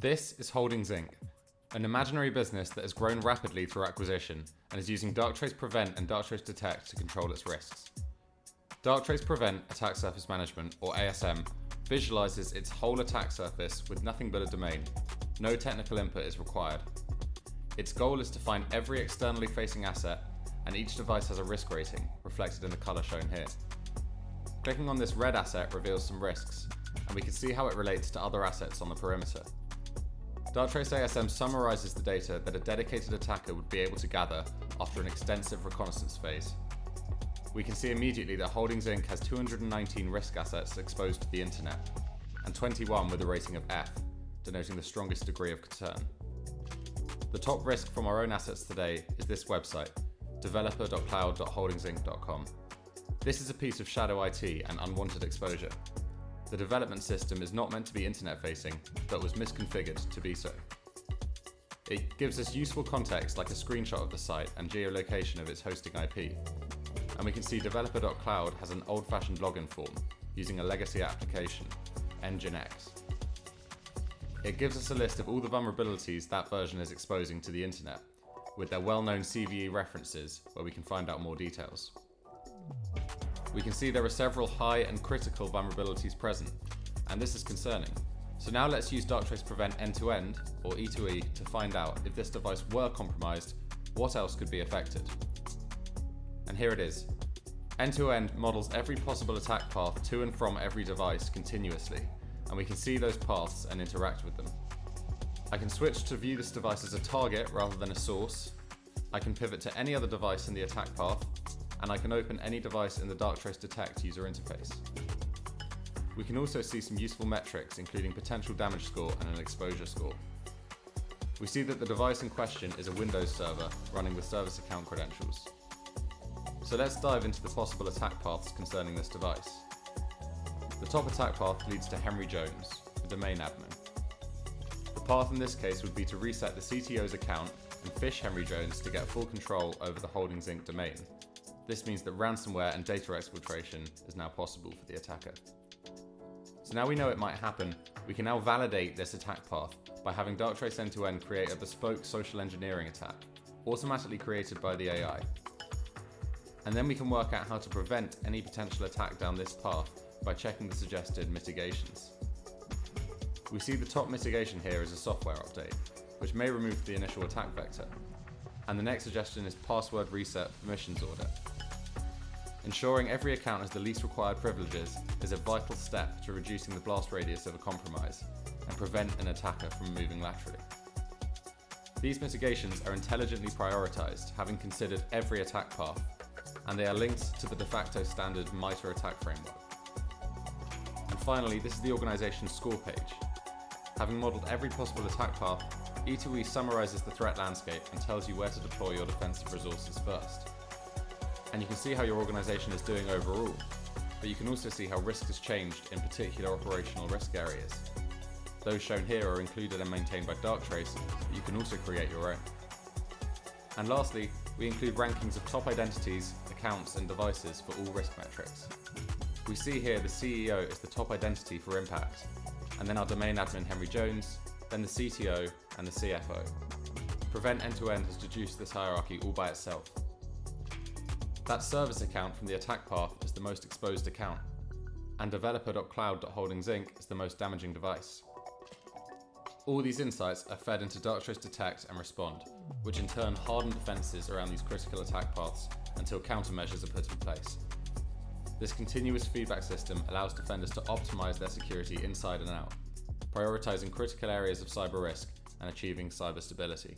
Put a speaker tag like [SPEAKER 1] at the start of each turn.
[SPEAKER 1] This is Holdings Inc., an imaginary business that has grown rapidly through acquisition and is using Darktrace Prevent and Darktrace Detect to control its risks. Darktrace Prevent Attack Surface Management, or ASM, visualizes its whole attack surface with nothing but a domain. No technical input is required. Its goal is to find every externally facing asset, and each device has a risk rating, reflected in the color shown here. Clicking on this red asset reveals some risks, and we can see how it relates to other assets on the perimeter. Darktrace ASM summarizes the data that a dedicated attacker would be able to gather after an extensive reconnaissance phase. We can see immediately that Holdings Inc. has 219 risk assets exposed to the internet, and 21 with a rating of F, denoting the strongest degree of concern. The top risk from our own assets today is this website, developer.cloud.holdingsinc.com. This is a piece of shadow IT and unwanted exposure. The development system is not meant to be internet-facing, but was misconfigured to be so. It gives us useful context like a screenshot of the site and geolocation of its hosting IP. And we can see developer.cloud has an old-fashioned login form using a legacy application, Nginx. It gives us a list of all the vulnerabilities that version is exposing to the internet, with their well-known CVE references where we can find out more details. We can see there are several high and critical vulnerabilities present, and this is concerning. So now let's use Darktrace Prevent end-to-end, or E2E, to find out if this device were compromised, what else could be affected. And here it is. End-to-end models every possible attack path to and from every device continuously, and we can see those paths and interact with them. I can switch to view this device as a target rather than a source. I can pivot to any other device in the attack path, and I can open any device in the Darktrace Detect user interface. We can also see some useful metrics, including potential damage score and an exposure score. We see that the device in question is a Windows server running with service account credentials. So let's dive into the possible attack paths concerning this device. The top attack path leads to Henry Jones, the domain admin. The path in this case would be to reset the CTO's account and phish Henry Jones to get full control over the Holdings Inc. domain. This means that ransomware and data exfiltration is now possible for the attacker. So now we know it might happen, we can now validate this attack path by having Darktrace end-to-end create a bespoke social engineering attack, automatically created by the AI. And then we can work out how to prevent any potential attack down this path by checking the suggested mitigations. We see the top mitigation here is a software update, which may remove the initial attack vector. And the next suggestion is password reset permissions order. Ensuring every account has the least required privileges is a vital step to reducing the blast radius of a compromise and prevent an attacker from moving laterally. These mitigations are intelligently prioritized, having considered every attack path, and they are linked to the de facto standard MITRE attack framework. And finally, this is the organization's score page. Having modeled every possible attack path, E2E summarizes the threat landscape and tells you where to deploy your defensive resources first. And you can see how your organization is doing overall, but you can also see how risk has changed in particular operational risk areas. Those shown here are included and maintained by Darktrace, but you can also create your own. And lastly, we include rankings of top identities, accounts, and devices for all risk metrics. We see here the CEO is the top identity for impact, and then our domain admin Henry Jones, then the CTO, and the CFO. Prevent end-to-end has deduced this hierarchy all by itself. That service account from the attack path is the most exposed account, and developer.cloud.holdingsinc is the most damaging device. All these insights are fed into Darktrace Detect and Respond, which in turn harden defenses around these critical attack paths until countermeasures are put in place. This continuous feedback system allows defenders to optimize their security inside and out, prioritizing critical areas of cyber risk and achieving cyber stability.